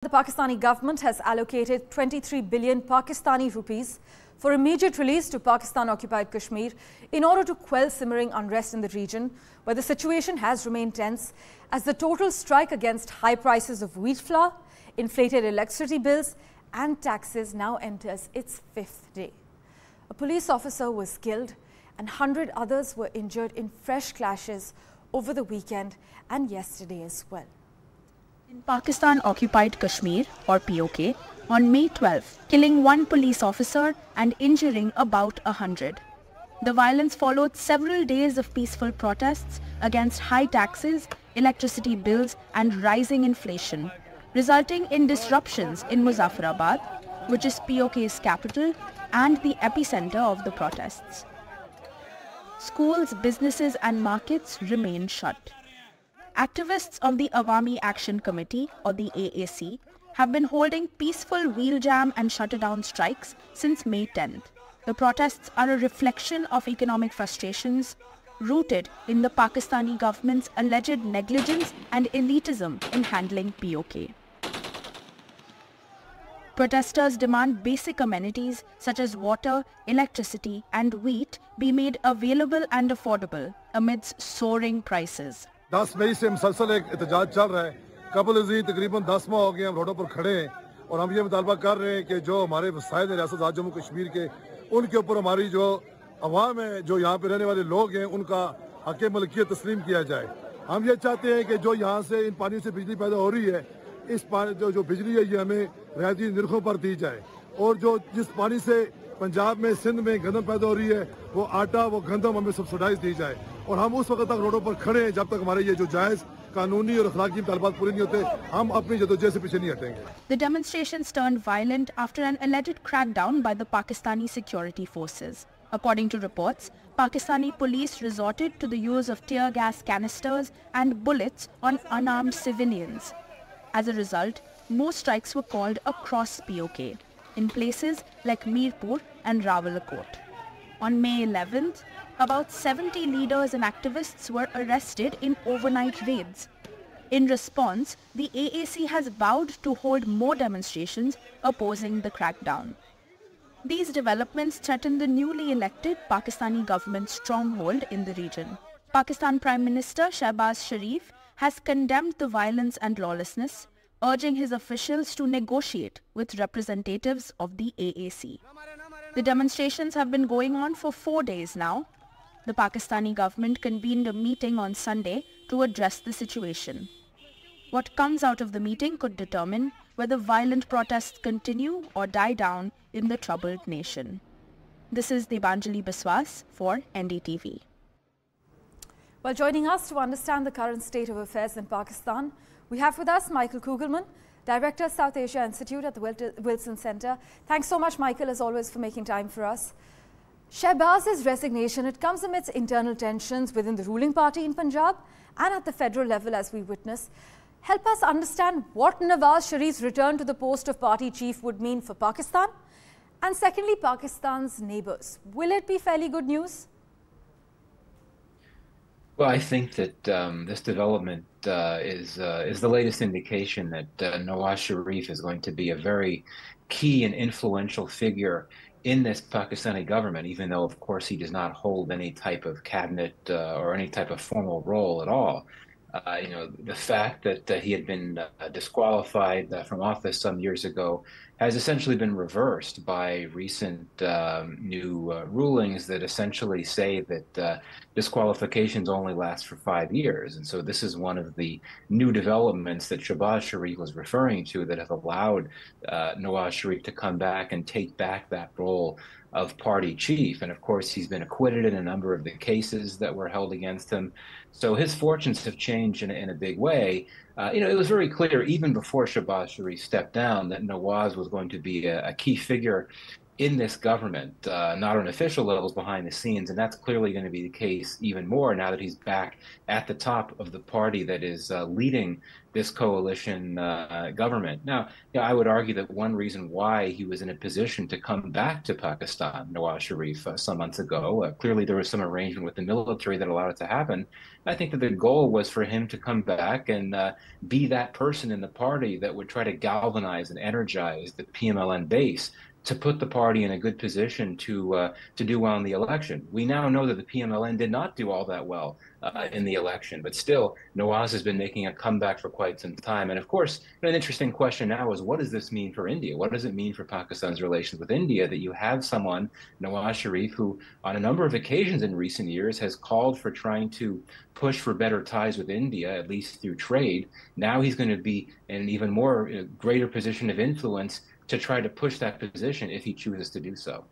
The Pakistani government has allocated 23 billion Pakistani rupees for immediate release to Pakistan-occupied Kashmir in order to quell simmering unrest in the region, where the situation has remained tense as the total strike against high prices of wheat flour, inflated electricity bills and taxes now enters its fifth day. A police officer was killed and 100 others were injured in fresh clashes over the weekend and yesterday as well. In Pakistan-occupied Kashmir, or PoK, on May 12, killing one police officer and injuring about 100. The violence followed several days of peaceful protests against high taxes, electricity bills and rising inflation, resulting in disruptions in Muzaffarabad, which is PoK's capital and the epicenter of the protests. Schools, businesses and markets remain shut. Activists of the Awami Action Committee, or the AAC, have been holding peaceful wheel jam and shutdown strikes since May 10th. The protests are a reflection of economic frustrations rooted in the Pakistani government's alleged negligence and elitism in handling PoK. Protesters demand basic amenities such as water, electricity and wheat be made available and affordable amidst soaring prices. 10 मई से मुसलसल एक एहतजाज चल रहा है। कबल अज़ीं तकरीबन 10 माह हो गए हम रोडों पर खड़े हैं और हम ये मुतालबा कर रहे हैं कि जो हमारे वसाइल हैं रियासत जम्मू कश्मीर के, उनके ऊपर हमारी जो अवाम है, जो यहाँ पे रहने वाले लोग हैं, उनका हक़ मलकियत तस्लीम किया जाए। हम ये चाहते हैं कि जो यहाँ से इन पानी से बिजली पैदा हो रही है, इस पानी जो बिजली है ये हमें रियायती निर्खों पर दी जाए और जो जिस पानी से पंजाब में, सिंध में गंदम पैदा हो रही है, वो आटा, वो गंदम हमें सब्सिडाइज दी जाए और हम उस वक्त तक रोडों पर खड़े हैं जब तक हमारे ये जो जायज़ कानूनी और अखलाकी मुतालबात पूरे नहीं होते, हम अपनी जदोजहद से पीछे नहीं हटेंगे। The demonstrations turned violent after an alleged crackdown by the Pakistani security forces. According to reports, Pakistani police resorted to the use of tear gas canisters and bullets on unarmed civilians. As a result, more strikes were called across PoK, in places like Mirpur and Rawalakot. On May 11th, about 70 leaders and activists were arrested in overnight raids. In response, the AAC has vowed to hold more demonstrations opposing the crackdown. These developments threaten the newly elected Pakistani government's stronghold in the region. Pakistan Prime Minister Shehbaz Sharif has condemned the violence and lawlessness, urging his officials to negotiate with representatives of the AAC. The demonstrations have been going on for 4 days now. The Pakistani government convened a meeting on Sunday to address the situation. What comes out of the meeting could determine whether violent protests continue or die down in the troubled nation. This is Debanjali Biswas for NDTV. Well, joining us to understand the current state of affairs in Pakistan, we have with us Michael Kugelman, Director, South Asia Institute at the Wilson Center. Thanks so much, Michael, as always, for making time for us. Shehbaz's resignation, it comes amidst internal tensions within the ruling party in Punjab and at the federal level, as we witness. Help us understand what Nawaz Sharif's return to the post of party chief would mean for Pakistan, and secondly, Pakistan's neighbours. Will it be fairly good news? Well, I think that this development is the latest indication that Nawaz Sharif is going to be a very key and influential figure in this Pakistani government, even though, of course, he does not hold any type of cabinet or any type of formal role at all. The fact that he had been disqualified from office some years ago has essentially been reversed by recent new rulings that essentially say that disqualifications only last for 5 years. And so this is one of the new developments that Shehbaz Sharif was referring to that have allowed Nawaz Sharif to come back and take back that role of party chief. And of course, he's been acquitted in a number of the cases that were held against him. So his fortunes have changed in a big way. It was very clear even before Shehbaz Sharif stepped down that Nawaz was going to be a key figure in this government, not on official levels, behind the scenes. And that's clearly going to be the case even more now that he's back at the top of the party that is leading this coalition government. Now, I would argue that one reason why he was in a position to come back to Pakistan, Nawaz Sharif, some months ago, clearly there was some arrangement with the military that allowed it to happen. I think that the goal was for him to come back and be that person in the party that would try to galvanize and energize the PMLN base to put the party in a good position to do well in the election. We now know that the PMLN did not do all that well in the election, but still, Nawaz has been making a comeback for quite some time. And of course, an interesting question now is, what does this mean for India? What does it mean for Pakistan's relations with India that you have someone, Nawaz Sharif, who on a number of occasions in recent years has called for trying to push for better ties with India, at least through trade. Now he's going to be in an even more greater position of influence to try to push that position if he chooses to do so.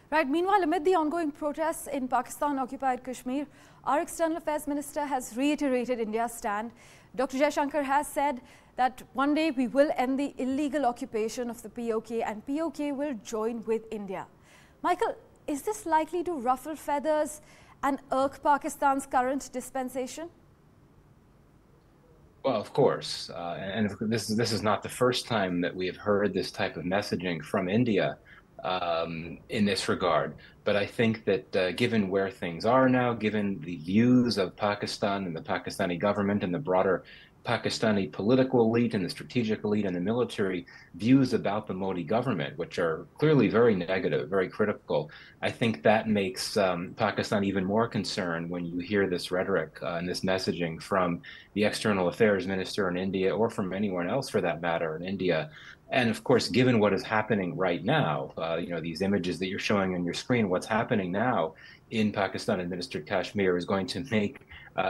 Right. Meanwhile, amid the ongoing protests in Pakistan-occupied Kashmir, our External Affairs Minister has reiterated India's stand. Dr. Jaishankar has said that one day we will end the illegal occupation of the PoK and PoK will join with India. Michael, is this likely to ruffle feathers and irk Pakistan's current dispensation? Well, of course, and this is not the first time that we have heard this type of messaging from India in this regard. But I think that given where things are now, given the views of Pakistan and the Pakistani government and the broader Pakistani political elite and the strategic elite and the military views about the Modi government, which are clearly very negative, very critical, I think that makes Pakistan even more concerned when you hear this rhetoric and this messaging from the External Affairs Minister in India, or from anyone else for that matter in India. And of course, given what is happening right now, these images that you're showing on your screen, what's happening now in Pakistan-administered Kashmir is going to make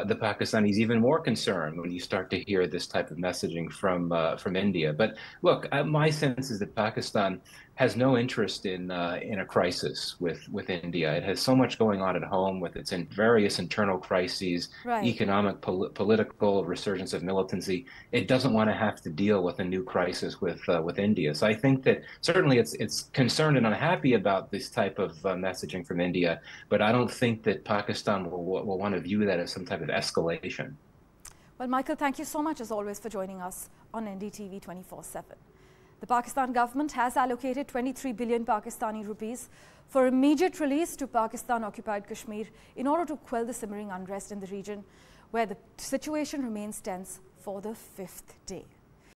the Pakistanis even more concerned when you start to hear this type of messaging from India. But look, my sense is that Pakistan has no interest in a crisis with India. It has so much going on at home with its various internal crises, right, economic, political resurgence of militancy. It doesn't want to have to deal with a new crisis with India. So I think that certainly it's concerned and unhappy about this type of messaging from India, but I don't think that Pakistan will want to view that as some type of escalation. Well, Michael, thank you so much as always for joining us on NDTV 24/7. The Pakistan government has allocated 23 billion Pakistani rupees for immediate release to Pakistan-occupied Kashmir in order to quell the simmering unrest in the region, where the situation remains tense for the 5th day.